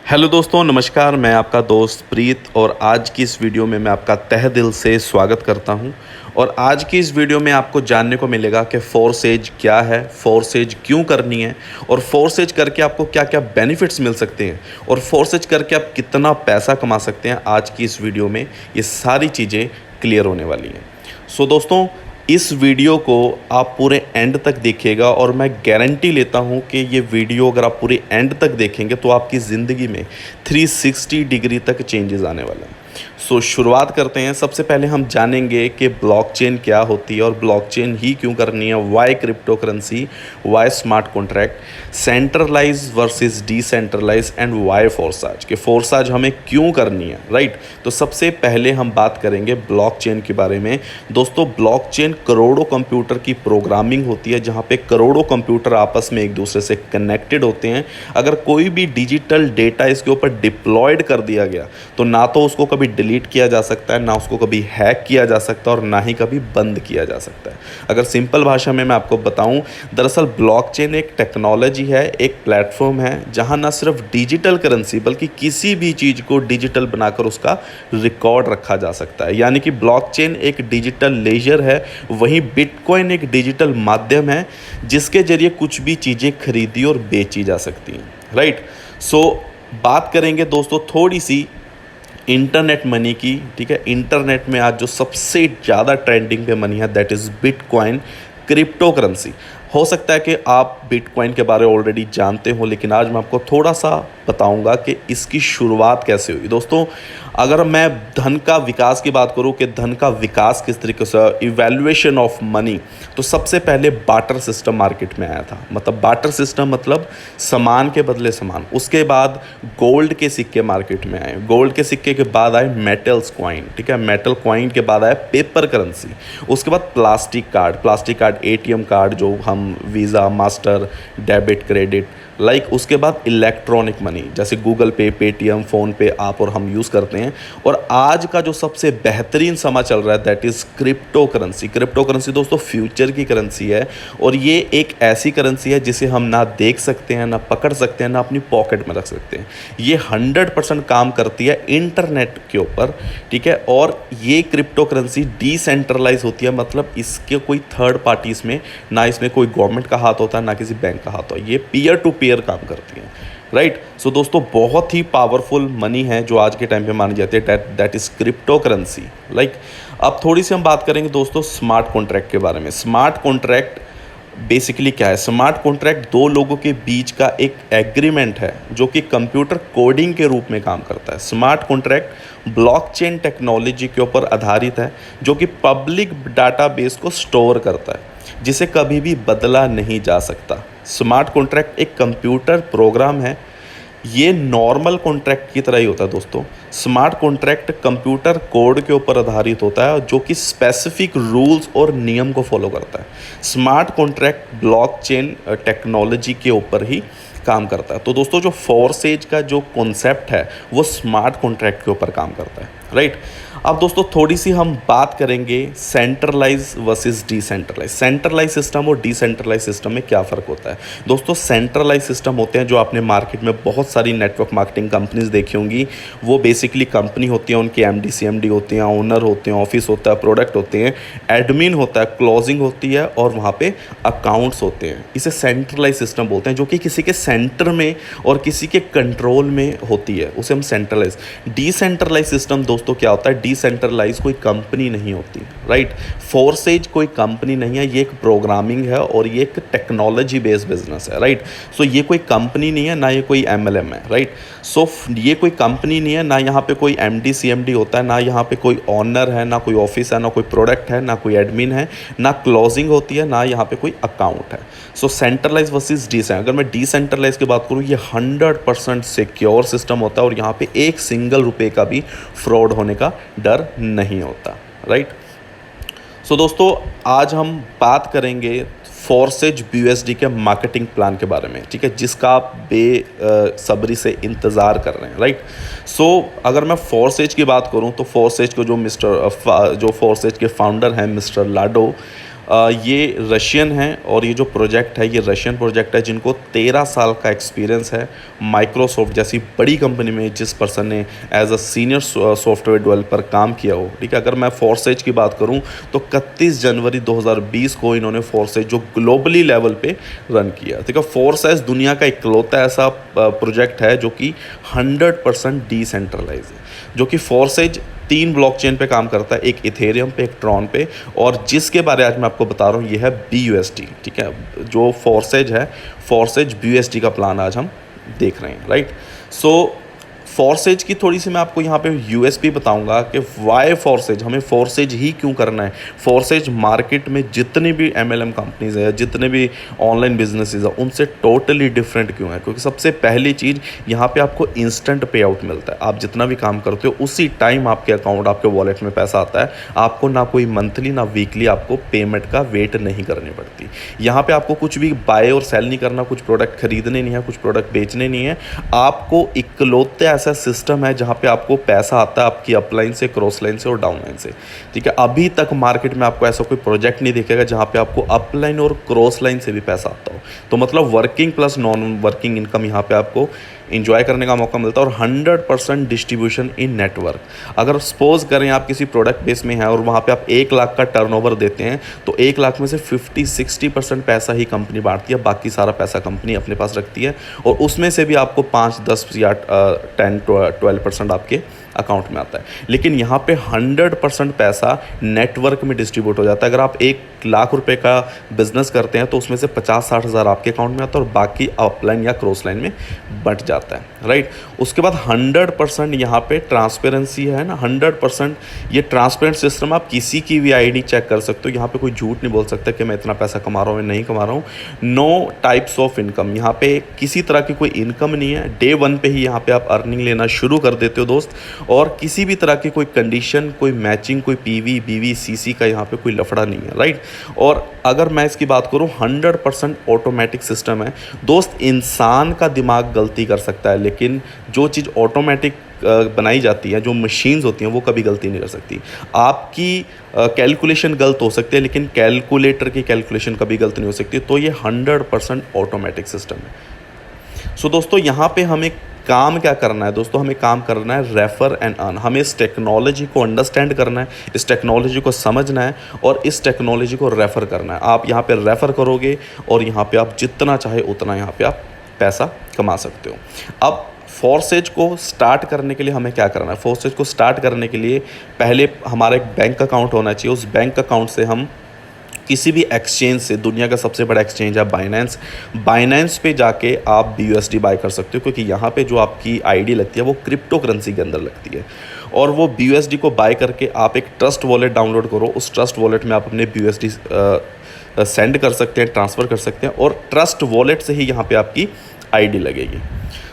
Hello दोस्तों, नमस्कार। मैं आपका दोस्त प्रीत और आज की इस वीडियो में मैं आपका तहे दिल से स्वागत करता हूं। और आज की इस वीडियो में आपको जानने को मिलेगा कि फोर्सेज क्या है, फोर्सेज क्यों करनी है और फोर्सेज करके आपको क्या क्या बेनिफिट्स मिल सकते हैं और फोर्सेज करके आप कितना पैसा कमा सकते हैं। आज की इस वीडियो में ये सारी चीज़ें क्लियर होने वाली हैं। सो दोस्तों, इस वीडियो को आप पूरे एंड तक देखिएगा और मैं गारंटी लेता हूं कि ये वीडियो अगर आप पूरे एंड तक देखेंगे तो आपकी ज़िंदगी में 360 डिग्री तक चेंजेस आने वाला है। सो शुरुआत करते हैं। सबसे पहले हम जानेंगे कि ब्लॉकचेन क्या होती है और ब्लॉकचेन ही क्यों करनी है, why cryptocurrency, why smart contract, centralise versus decentralise and why फोर्साज कि फोर्साज हमें क्यों करनी है, राइट। तो सबसे पहले हम बात करेंगे ब्लॉकचेन के बारे में। दोस्तों, ब्लॉकचेन करोड़ों कंप्यूटर की प्रोग्रामिंग होती है जहाँ पे करोड़ों कंप्यूटर आपस में एक दूसरे से कनेक्टेड होते हैं। अगर कोई भी डिजिटल डेटा इसके ऊपर डिप्लॉयड कर दिया गया तो ना तो उसको कभी डिलीट किया जा सकता है, ना उसको कभी हैक किया जा सकता है और ना ही कभी बंद किया जा सकता है। अगर सिंपल भाषा में मैं आपको बताऊं, दरअसल ब्लॉकचेन एक टेक्नोलॉजी है, एक प्लेटफॉर्म है जहां ना सिर्फ डिजिटल करेंसी बल्कि किसी भी चीज़ को डिजिटल बनाकर उसका रिकॉर्ड रखा जा सकता है। यानी कि ब्लॉकचेन एक डिजिटल लेजर है, वहीं बिटकॉइन एक डिजिटल माध्यम है जिसके जरिए कुछ भी चीज़ें खरीदी और बेची जा सकती हैं, राइट। सो बात करेंगे दोस्तों थोड़ी सी इंटरनेट मनी की, ठीक है। इंटरनेट में आज जो सबसे ज़्यादा ट्रेंडिंग पे मनी है that is bitcoin crypto currency. हो सकता है कि आप बिटकॉइन के बारे में ऑलरेडी जानते हो, लेकिन आज मैं आपको थोड़ा सा बताऊंगा कि इसकी शुरुआत कैसे हुई। दोस्तों, अगर मैं धन का विकास की बात करूं कि धन का विकास किस तरीके से, इवैल्यूएशन ऑफ मनी, तो सबसे पहले बार्टर सिस्टम मार्केट में आया था। मतलब बार्टर सिस्टम मतलब सामान के बदले सामान। उसके बाद गोल्ड के सिक्के मार्केट में आए, गोल्ड के सिक्के के बाद आए मेटल्स कॉइन, ठीक है। मेटल कॉइन के बाद आए पेपर करेंसी। उसके बाद प्लास्टिक कार्ड, एटीएम कार्ड जो हम visa, master, debit, credit, like उसके बाद इलेक्ट्रॉनिक मनी जैसे गूगल पे, पेटीएम, फ़ोन पे आप और हम यूज़ करते हैं। और आज का जो सबसे बेहतरीन समा चल रहा है that is crypto currency. Crypto currency दोस्तों फ्यूचर की करेंसी है और ये एक ऐसी करेंसी है जिसे हम ना देख सकते हैं, ना पकड़ सकते हैं, ना अपनी पॉकेट में रख सकते हैं। ये 100% काम करती है इंटरनेट के ऊपर, ठीक है। और ये क्रिप्टो करेंसी डिसेंट्रलाइज होती है, मतलब इसके कोई थर्ड पार्टी इसमें ना, इसमें कोई गवर्नमेंट का हाथ होता है ना किसी बैंक का हाथ होता है। ये पीयर टू पीयर काम करती हैं, राइट। सो दोस्तों, बहुत ही पावरफुल मनी है जो आज के टाइम पे मानी जाती है, that is crypto currency, like. अब थोड़ी सी हम बात करेंगे दोस्तों स्मार्ट कॉन्ट्रैक्ट के बारे में। स्मार्ट कॉन्ट्रैक्ट बेसिकली क्या है? स्मार्ट कॉन्ट्रैक्ट दो लोगों के बीच का एक एग्रीमेंट है जो कि कंप्यूटर कोडिंग के रूप में काम करता है। स्मार्ट कॉन्ट्रैक्ट ब्लॉकचेन टेक्नोलॉजी के ऊपर आधारित है जो कि पब्लिक डाटाबेस को स्टोर करता है जिसे कभी भी बदला नहीं जा सकता। स्मार्ट कॉन्ट्रैक्ट एक कंप्यूटर प्रोग्राम है, ये नॉर्मल कॉन्ट्रैक्ट की तरह ही होता है दोस्तों। स्मार्ट कॉन्ट्रैक्ट कंप्यूटर कोड के ऊपर आधारित होता है जो कि स्पेसिफिक रूल्स और नियम को फॉलो करता है। स्मार्ट कॉन्ट्रैक्ट ब्लॉकचेन टेक्नोलॉजी के ऊपर ही काम करता है। तो दोस्तों, जो फोर्सेज का जो कॉन्सेप्ट है वो स्मार्ट कॉन्ट्रैक्ट के ऊपर काम करता है, राइट। अब दोस्तों थोड़ी सी हम बात करेंगे centralize versus decentralize. Centralize system और डिसेंट्रलाइज सिस्टम में क्या फ़र्क होता है? दोस्तों, सेंट्रलाइज सिस्टम होते हैं जो आपने मार्केट में बहुत सारी नेटवर्क मार्केटिंग कंपनीज देखी होंगी। वो बेसिकली कंपनी होती है, उनकी एमडी सीएमडी होते हैं, ओनर होते हैं, ऑफिस होता है, प्रोडक्ट होते हैं, एडमिन होता है, क्लोजिंग होती है और वहाँ पे अकाउंट्स होते हैं। इसे सेंट्रलाइज सिस्टम बोलते हैं जो कि किसी के सेंटर में और किसी के कंट्रोल में होती है, उसे हम सेंट्रलाइज। डिसेंट्रलाइज सिस्टम दोस्तों क्या होता है? डिसेंट्रलाइज कोई कंपनी नहीं होती, राइट। फोर्सेज कोई कंपनी नहीं है, ये एक प्रोग्रामिंग है और ये एक टेक्नोलॉजी बेस्ड बिजनेस है, राइट। सो ये कोई कंपनी नहीं है, ना ये कोई एमएलएम है, राइट। सो ये कोई कंपनी नहीं है, ना यहाँ पे कोई एमडी सीएमडी होता है, ना यहाँ पे कोई ओनर है, ना कोई ऑफिस है, ना कोई प्रोडक्ट है, ना कोई एडमिन है, ना क्लोजिंग होती है, ना यहाँ पे कोई अकाउंट है। सो सेंट्रलाइज वर्सेस डिसेंट्रलाइज। अगर मैं डिसेंट्रलाइज की बात करूँ, ये 100% सिक्योर सिस्टम होता है और यहाँ पे एक सिंगल रुपये का भी फ्रॉड होने का डर नहीं होता, राइट। सो दोस्तों, आज हम बात करेंगे फोर्सेज BUSD के मार्केटिंग प्लान के बारे में, ठीक है, जिसका आप बेसब्री से इंतज़ार कर रहे हैं, राइट। सो अगर मैं फोर्सेज की बात करूं तो फोर्सेज को जो फोर्सेज के फाउंडर हैं मिस्टर लाडो, ये रशियन हैं और ये जो प्रोजेक्ट है ये रशियन प्रोजेक्ट है, जिनको 13 साल का एक्सपीरियंस है माइक्रोसॉफ्ट जैसी बड़ी कंपनी में, जिस पर्सन ने as a senior software developer काम किया हो। ठीक है, अगर मैं फोर्सेज की बात करूं तो 31 जनवरी 2020 को इन्होंने फोर्सेज जो ग्लोबली लेवल पे रन किया। ठीक है, फोर्सेज दुनिया का इकलौता ऐसा प्रोजेक्ट है जो कि 100% डिसेंट्रलाइज है, जो कि फोर्सेज 3 ब्लॉकचेन पे काम करता है, एक इथेरियम पे, एक ट्रॉन पे, और जिसके बारे आज मैं आपको बता रहा हूँ ये है BUSD। ठीक है, जो फोर्सेज है, फोर्सेज BUSD का प्लान आज हम देख रहे हैं। राइट, सो फोर्सेज की थोड़ी सी मैं आपको यहाँ पे यूएसपी बताऊंगा कि वाई फोर्सेज, हमें फोर्सेज ही क्यों करना है। फोर्सेज मार्केट में जितनी भी MLM कंपनीज है, जितने भी ऑनलाइन बिजनेसेस है, उनसे टोटली डिफरेंट क्यों है? क्योंकि सबसे पहली चीज़ यहाँ पे आपको इंस्टेंट पे आउट मिलता है। आप जितना भी काम करते हो उसी टाइम आपके अकाउंट, आपके वॉलेट में पैसा आता है। आपको ना कोई मंथली ना वीकली आपको पेमेंट का वेट नहीं करनी पड़ती। यहाँ पर आपको कुछ भी बाय और सेल नहीं करना, कुछ प्रोडक्ट खरीदने नहीं है, कुछ प्रोडक्ट बेचने नहीं है। आपको इकलौते ऐसा सिस्टम है जहां पे आपको पैसा आता है आपकी अपलाइन से, क्रॉस लाइन से और डाउन लाइन से। ठीक है, अभी तक मार्केट में आपको ऐसा कोई प्रोजेक्ट नहीं दिखेगा जहां पे आपको अपलाइन और क्रॉस लाइन से भी पैसा आता हो। तो मतलब working plus non working income यहां पे आपको इंजॉय करने का मौका मिलता है, और 100% डिस्ट्रीब्यूशन इन नेटवर्क। अगर सपोज करें आप किसी प्रोडक्ट बेस में हैं और वहाँ पे आप 1 लाख का टर्नओवर देते हैं, तो 1 लाख में से 50-60% पैसा ही कंपनी बांटती है, बाकी सारा पैसा कंपनी अपने पास रखती है, और उसमें से भी आपको 5-10 या 10-12% आपके अकाउंट में आता है। लेकिन यहाँ पे 100% पैसा नेटवर्क में डिस्ट्रीब्यूट हो जाता है। अगर आप 1 लाख रुपए का बिजनेस करते हैं तो उसमें से 50-60 हज़ार आपके अकाउंट में आता है और बाकी अपलाइन या क्रॉस लाइन में बट जाता है। राइट, उसके बाद 100% यहाँ पे ट्रांसपेरेंसी है ना, 100% ये ट्रांसपेरेंट सिस्टम। आप किसी की भी आईडी चेक कर सकते हो, यहाँ पे कोई झूठ नहीं बोल सकता कि मैं इतना पैसा कमा रहा हूँ या नहीं कमा रहा हूँ। नो टाइप्स ऑफ इनकम, यहाँ पे किसी तरह की कोई इनकम नहीं है। डे 1 पे ही यहाँ पे आप अर्निंग लेना शुरू कर देते हो दोस्त, और किसी भी तरह की कोई कंडीशन, कोई मैचिंग, कोई PV, BV, CC का यहाँ पे कोई लफड़ा नहीं है। राइट, और अगर मैं इसकी बात करूँ 100% ऑटोमेटिक सिस्टम है दोस्त। इंसान का दिमाग गलती कर सकता है, लेकिन जो चीज़ ऑटोमेटिक बनाई जाती है, जो मशीन्स होती हैं, वो कभी गलती नहीं कर सकती। आपकी कैलकुलेशन गलत हो सकती है, लेकिन कैलकुलेटर की कैलकुलेशन कभी गलत नहीं हो सकती। तो ये 100% ऑटोमेटिक सिस्टम है। सो दोस्तों, यहाँ पे हमें काम क्या करना है दोस्तों? हमें काम करना है रेफर एंड अर्न। हमें इस टेक्नोलॉजी को अंडरस्टैंड करना है, इस टेक्नोलॉजी को समझना है और इस टेक्नोलॉजी को रेफ़र करना है। आप यहाँ पे रेफ़र करोगे और यहाँ पे आप जितना चाहे उतना यहाँ पे आप पैसा कमा सकते हो। अब फोर्सेज को स्टार्ट करने के लिए हमें क्या करना है? फोर्सेज को स्टार्ट करने के लिए पहले हमारा एक बैंक अकाउंट होना चाहिए। उस बैंक अकाउंट से हम किसी भी एक्सचेंज से, दुनिया का सबसे बड़ा एक्सचेंज है बाइनेंस पे जाके आप BUSD बाय कर सकते हो, क्योंकि यहाँ पे जो आपकी आईडी लगती है वो क्रिप्टो करेंसी के अंदर लगती है। और वो BUSD को बाय करके आप एक ट्रस्ट वॉलेट डाउनलोड करो। उस ट्रस्ट वॉलेट में आप अपने BUSD सेंड कर सकते हैं, ट्रांसफ़र कर सकते हैं, और ट्रस्ट वॉलेट से ही यहाँ पे आपकी आईडी लगेगी।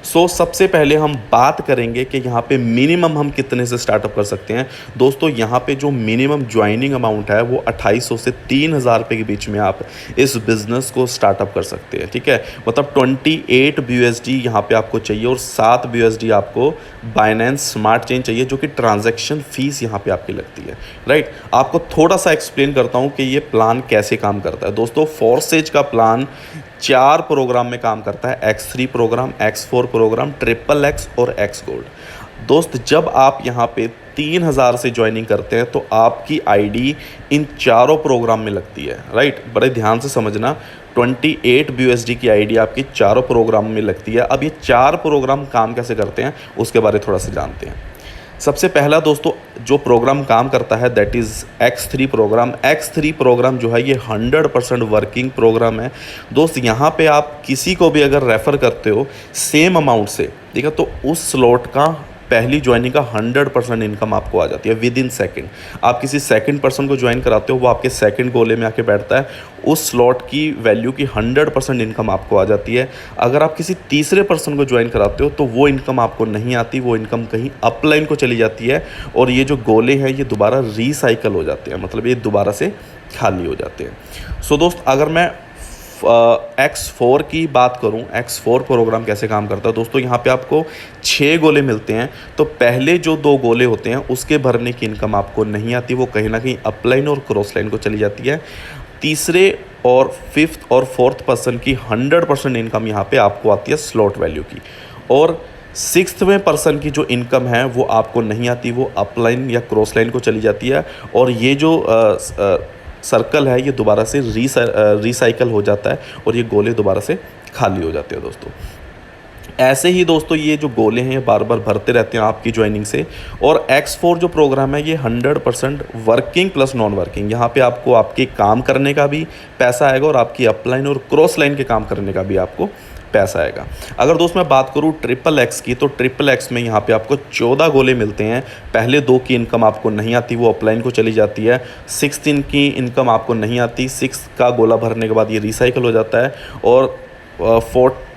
सो सबसे पहले हम बात करेंगे कि यहाँ पे मिनिमम हम कितने से स्टार्टअप कर सकते हैं। दोस्तों, यहाँ पे जो मिनिमम ज्वाइनिंग अमाउंट है वो 2800 से 3000 रुपये के बीच में आप इस बिज़नेस को स्टार्टअप कर सकते हैं। ठीक है, मतलब 28 BUSD यहाँ पे आपको चाहिए और 7 BUSD आपको बाइनेंस स्मार्ट चेन चाहिए, जो कि ट्रांजैक्शन फ़ीस यहाँ पे आपकी लगती है। राइट, आपको थोड़ा सा एक्सप्लेन करता हूँ कि ये प्लान कैसे काम करता है। दोस्तों, फोर्सेज का प्लान 4 प्रोग्राम में काम करता है। X3 program, X4 program, XXX और X गोल्ड। दोस्त, जब आप यहाँ पे 3000 से ज्वाइनिंग करते हैं तो आपकी आईडी इन चारों प्रोग्राम में लगती है। राइट, बड़े ध्यान से समझना, 28 BUSD की आईडी आपकी चारों प्रोग्राम में लगती है। अब ये 4 प्रोग्राम काम कैसे करते हैं उसके बारे में थोड़ा सा जानते हैं। सबसे पहला दोस्तों जो प्रोग्राम काम करता है that is X3 programme. X3 programme जो है ये 100% वर्किंग प्रोग्राम है। दोस्त, यहाँ पे आप किसी को भी अगर रेफ़र करते हो सेम अमाउंट से, ठीक है, तो उस स्लॉट का पहली ज्वाइनिंग का 100% इनकम आपको आ जाती है विद इन सेकेंड। आप किसी सेकंड पर्सन को ज्वाइन कराते हो, वो आपके सेकंड गोले में आके बैठता है, उस स्लॉट की वैल्यू की 100% इनकम आपको आ जाती है। अगर आप किसी तीसरे पर्सन को ज्वाइन कराते हो तो वो इनकम आपको नहीं आती, वो इनकम कहीं अपलाइन को चली जाती है और ये जो गोले हैं ये दोबारा रिसाइकल हो जाते हैं, मतलब ये दोबारा से खाली हो जाते हैं। सो दोस्त, अगर मैं X4 की बात करूं, X4 प्रोग्राम कैसे काम करता है दोस्तों, यहाँ पे आपको 6 गोले मिलते हैं। तो पहले जो 2 गोले होते हैं उसके भरने की इनकम आपको नहीं आती, वो कहीं ना कहीं अपलाइन और क्रॉस लाइन को चली जाती है। तीसरे और फिफ्थ और फोर्थ पर्सन की 100% इनकम यहाँ पे आपको आती है स्लॉट वैल्यू की, और सिक्स्थवें पर्सन की जो इनकम है वो आपको नहीं आती, वो अपलाइन या क्रॉस लाइन को चली जाती है, और ये जो सर्कल है ये दोबारा से रिसाइकल हो जाता है और ये गोले दोबारा से खाली हो जाते हैं दोस्तों। ऐसे ही दोस्तों ये जो गोले हैं ये बार बार भरते रहते हैं आपकी ज्वाइनिंग से। और X4 जो प्रोग्राम है ये 100% वर्किंग प्लस नॉन वर्किंग, यहाँ पे आपको आपके काम करने का भी पैसा आएगा और आपकी अपलाइन और क्रॉस लाइन के काम करने का भी आपको पैसा आएगा। अगर दोस्त मैं बात करूँ XXX की, तो XXX में यहाँ पे आपको 14 गोले मिलते हैं। पहले 2 की इनकम आपको नहीं आती, वो अपलाइन को चली जाती है। 6 की इनकम आपको नहीं आती, 6 का गोला भरने के बाद ये रिसाइकल हो जाता है। और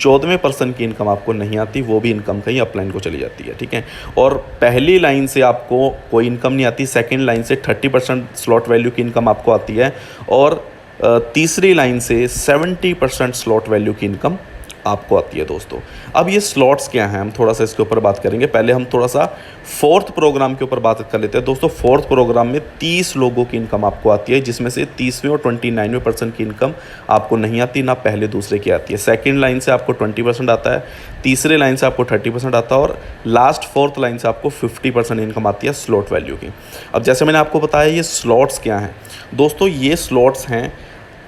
14वें पर्सन की इनकम आपको नहीं आती, वो भी इनकम कहीं अपलाइन को चली जाती है, ठीक है। और पहली लाइन से आपको कोई इनकम नहीं आती, सेकेंड लाइन से 30% स्लॉट वैल्यू की इनकम आपको आती है, और तीसरी लाइन से 70% स्लॉट वैल्यू की इनकम आपको आती है दोस्तों। अब ये स्लॉट्स क्या हैं, हम थोड़ा सा इसके ऊपर बात करेंगे। पहले हम थोड़ा सा फोर्थ प्रोग्राम के ऊपर बात कर लेते हैं दोस्तों। फोर्थ प्रोग्राम में 30 लोगों की इनकम आपको आती है, जिसमें से 30वें और 29वें पर्सन की इनकम आपको नहीं आती, ना पहले दूसरे की आती है। सेकंड लाइन से आपको 20% आता है, तीसरे लाइन से आपको 30% आता है, और लास्ट फोर्थ लाइन से आपको 50% इनकम आती है स्लॉट वैल्यू की। अब जैसे मैंने आपको बताया ये स्लॉट्स क्या हैं दोस्तों, ये स्लॉट्स हैं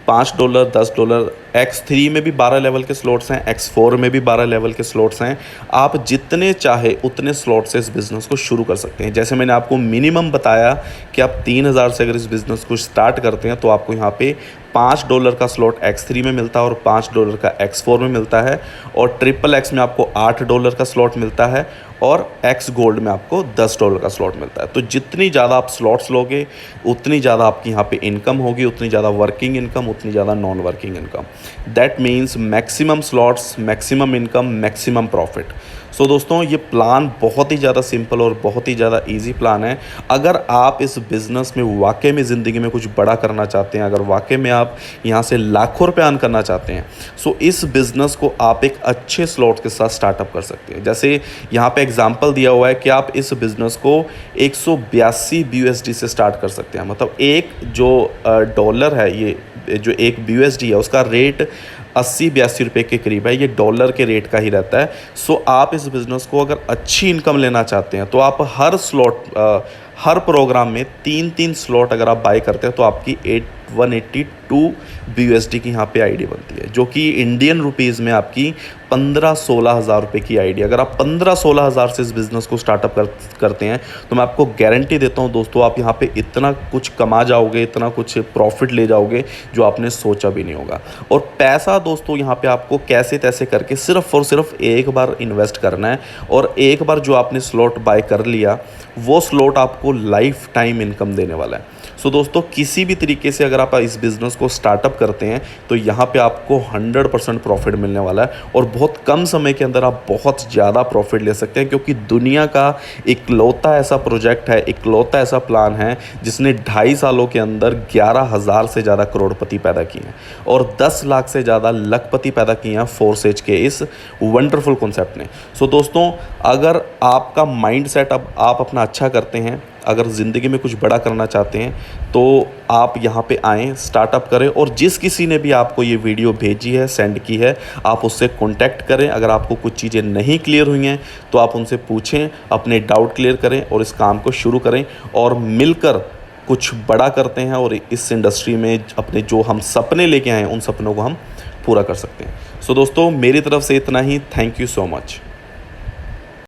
$5, $10। X3 में भी 12 लेवल के स्लॉट्स हैं, X4 में भी 12 लेवल के स्लॉट्स हैं। आप जितने चाहे उतने स्लॉट से इस बिज़नेस को शुरू कर सकते हैं। जैसे मैंने आपको मिनिमम बताया कि आप 3000 से अगर इस बिज़नेस को स्टार्ट करते हैं तो आपको यहाँ पे $5 का स्लॉट X3 में मिलता है और $5 का X4 में मिलता है, और XXX में आपको $8 का स्लॉट मिलता है, और X गोल्ड में आपको $10 का स्लॉट मिलता है। तो जितनी ज़्यादा आप स्लॉट्स लोगे उतनी ज़्यादा आपकी यहाँ पे इनकम होगी, उतनी ज़्यादा वर्किंग इनकम, उतनी ज़्यादा non working income. That means maximum slots, maximum income, maximum profit. So दोस्तों ये प्लान बहुत ही ज़्यादा सिंपल और बहुत ही ज़्यादा इजी प्लान है। अगर आप इस बिज़नेस में वाकई में ज़िंदगी में कुछ बड़ा करना चाहते हैं, अगर वाकई में आप यहाँ से लाखों रुपए अर्न करना चाहते हैं, सो इस बिज़नेस को आप एक अच्छे स्लॉट के साथ स्टार्टअप कर सकते हैं। जैसे यहाँ पे एग्जांपल दिया हुआ है कि आप इस बिज़नेस को 182 BUSD से स्टार्ट कर सकते हैं। मतलब एक जो डॉलर है, ये जो एक BUSD है उसका रेट 80-82 रुपये के करीब है, ये डॉलर के रेट का ही रहता है। सो आप इस बिज़नेस को अगर अच्छी इनकम लेना चाहते हैं तो आप हर स्लॉट हर प्रोग्राम में 3-3 स्लॉट अगर आप बाय करते हैं तो आपकी 182 BUSD की यहाँ पे आईडी बनती है, जो कि इंडियन रुपीज़ में आपकी 15-16 हज़ार रुपये की आईडी। अगर आप 15-16 हज़ार से इस बिज़नेस को स्टार्टअप करते हैं तो मैं आपको गारंटी देता हूँ दोस्तों, आप यहाँ पे इतना कुछ कमा जाओगे, इतना कुछ प्रॉफिट ले जाओगे जो आपने सोचा भी नहीं होगा। और पैसा दोस्तों यहाँ पे आपको कैसे तैसे करके सिर्फ और सिर्फ एक बार इन्वेस्ट करना है, और एक बार जो आपने स्लॉट बाय कर लिया वो स्लॉट आपको लाइफ टाइम इनकम देने वाला है। सो दोस्तों किसी भी तरीके से अगर आप इस बिज़नेस को स्टार्टअप करते हैं तो यहाँ पे आपको 100% प्रॉफिट मिलने वाला है, और बहुत कम समय के अंदर आप बहुत ज़्यादा प्रॉफिट ले सकते हैं, क्योंकि दुनिया का इकलौता ऐसा प्रोजेक्ट है, इकलौता ऐसा प्लान है जिसने 2.5 सालों के अंदर 11,000 से ज़्यादा करोड़पति पैदा किए हैं और 10 लाख से ज़्यादा लखपति पैदा किए हैं फोर्सेज के इस वंडरफुल कॉन्सेप्ट ने। सो दोस्तों अगर आपका माइंड सेट अब आप अपना अच्छा करते हैं, अगर ज़िंदगी में कुछ बड़ा करना चाहते हैं तो आप यहाँ पे आएँ, स्टार्टअप करें, और जिस किसी ने भी आपको ये वीडियो भेजी है, सेंड की है, आप उससे कांटेक्ट करें। अगर आपको कुछ चीज़ें नहीं क्लियर हुई हैं तो आप उनसे पूछें, अपने डाउट क्लियर करें और इस काम को शुरू करें, और मिलकर कुछ बड़ा करते हैं और इस इंडस्ट्री में अपने जो हम सपने लेके आए हैं उन सपनों को हम पूरा कर सकते हैं। सो दोस्तों मेरी तरफ से इतना ही। Thank you so much.